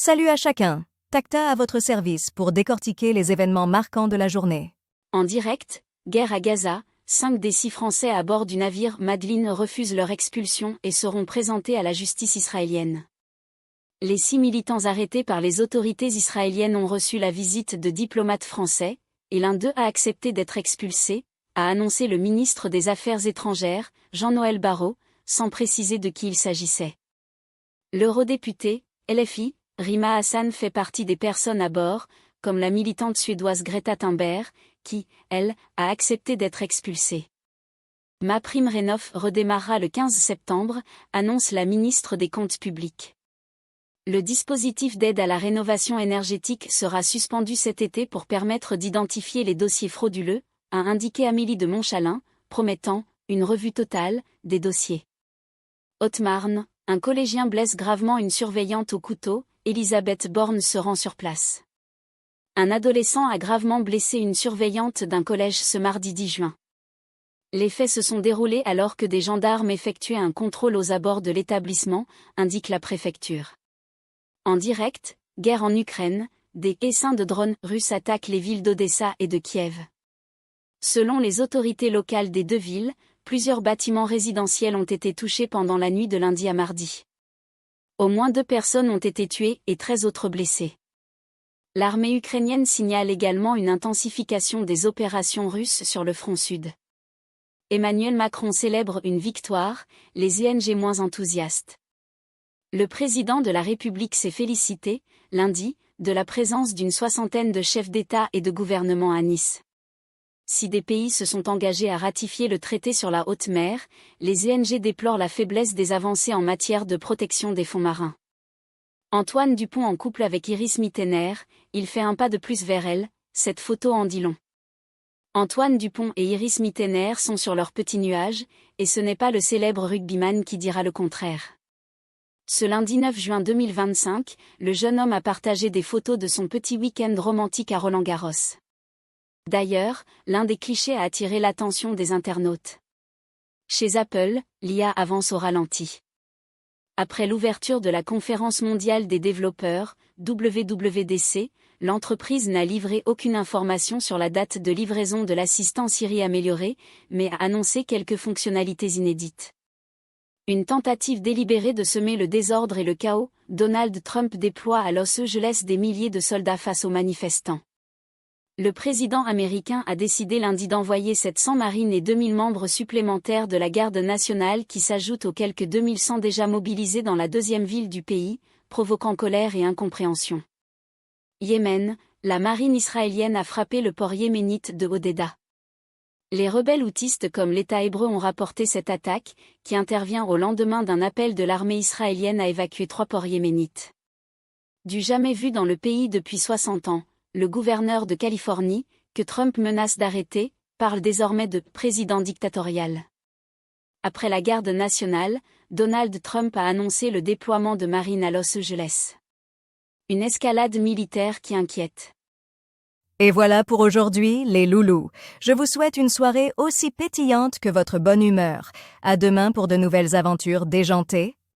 Salut à chacun. Tacta à votre service pour décortiquer les événements marquants de la journée. En direct, guerre à Gaza, 5 des 6 Français à bord du navire Madeleine refusent leur expulsion et seront présentés à la justice israélienne. Les 6 militants arrêtés par les autorités israéliennes ont reçu la visite de diplomates français, et l'un d'eux a accepté d'être expulsé, a annoncé le ministre des Affaires étrangères, Jean-Noël Barrot, sans préciser de qui il s'agissait. L'eurodéputé, LFI, Rima Hassan fait partie des personnes à bord, comme la militante suédoise Greta Thunberg, qui, elle, a accepté d'être expulsée. MaPrimeRénov' redémarrera le 15 septembre, annonce la ministre des Comptes publics. Le dispositif d'aide à la rénovation énergétique sera suspendu cet été pour permettre d'identifier les dossiers frauduleux, a indiqué Amélie de Montchalin, promettant une revue totale des dossiers. Haute-Marne, un collégien blesse gravement une surveillante au couteau, Elisabeth Borne se rend sur place. Un adolescent a gravement blessé une surveillante d'un collège ce mardi 10 juin. Les faits se sont déroulés alors que des gendarmes effectuaient un contrôle aux abords de l'établissement, indique la préfecture. En direct, guerre en Ukraine, des essaims de drones russes attaquent les villes d'Odessa et de Kiev. Selon les autorités locales des deux villes, plusieurs bâtiments résidentiels ont été touchés pendant la nuit de lundi à mardi. Au moins 2 personnes ont été tuées et 13 autres blessées. L'armée ukrainienne signale également une intensification des opérations russes sur le front sud. Emmanuel Macron célèbre une victoire, les ONG moins enthousiastes. Le président de la République s'est félicité, lundi, de la présence d'une 60aine de chefs d'État et de gouvernement à Nice. Si des pays se sont engagés à ratifier le traité sur la haute mer, les ONG déplorent la faiblesse des avancées en matière de protection des fonds marins. Antoine Dupont en couple avec Iris Mittener, il fait un pas de plus vers elle, cette photo en dit long. Antoine Dupont et Iris Mittener sont sur leur petit nuage, et ce n'est pas le célèbre rugbyman qui dira le contraire. Ce lundi 9 juin 2025, le jeune homme a partagé des photos de son petit week-end romantique à Roland-Garros. D'ailleurs, l'un des clichés a attiré l'attention des internautes. Chez Apple, l'IA avance au ralenti. Après l'ouverture de la conférence mondiale des développeurs, WWDC, l'entreprise n'a livré aucune information sur la date de livraison de l'assistant Siri amélioré, mais a annoncé quelques fonctionnalités inédites. Une tentative délibérée de semer le désordre et le chaos, Donald Trump déploie à Los Angeles des milliers de soldats face aux manifestants. Le président américain a décidé lundi d'envoyer 700 marines et 2000 membres supplémentaires de la garde nationale qui s'ajoutent aux quelques 2100 déjà mobilisés dans la deuxième ville du pays, provoquant colère et incompréhension. Yémen, la marine israélienne a frappé le port yéménite de Hodeidah. Les rebelles houthistes comme l'État hébreu ont rapporté cette attaque, qui intervient au lendemain d'un appel de l'armée israélienne à évacuer 3 ports yéménites. Du jamais vu dans le pays depuis 60 ans. Le gouverneur de Californie, que Trump menace d'arrêter, parle désormais de « président dictatorial ». Après la garde nationale, Donald Trump a annoncé le déploiement de marines à Los Angeles. Une escalade militaire qui inquiète. Et voilà pour aujourd'hui, les loulous. Je vous souhaite une soirée aussi pétillante que votre bonne humeur. À demain pour de nouvelles aventures déjantées.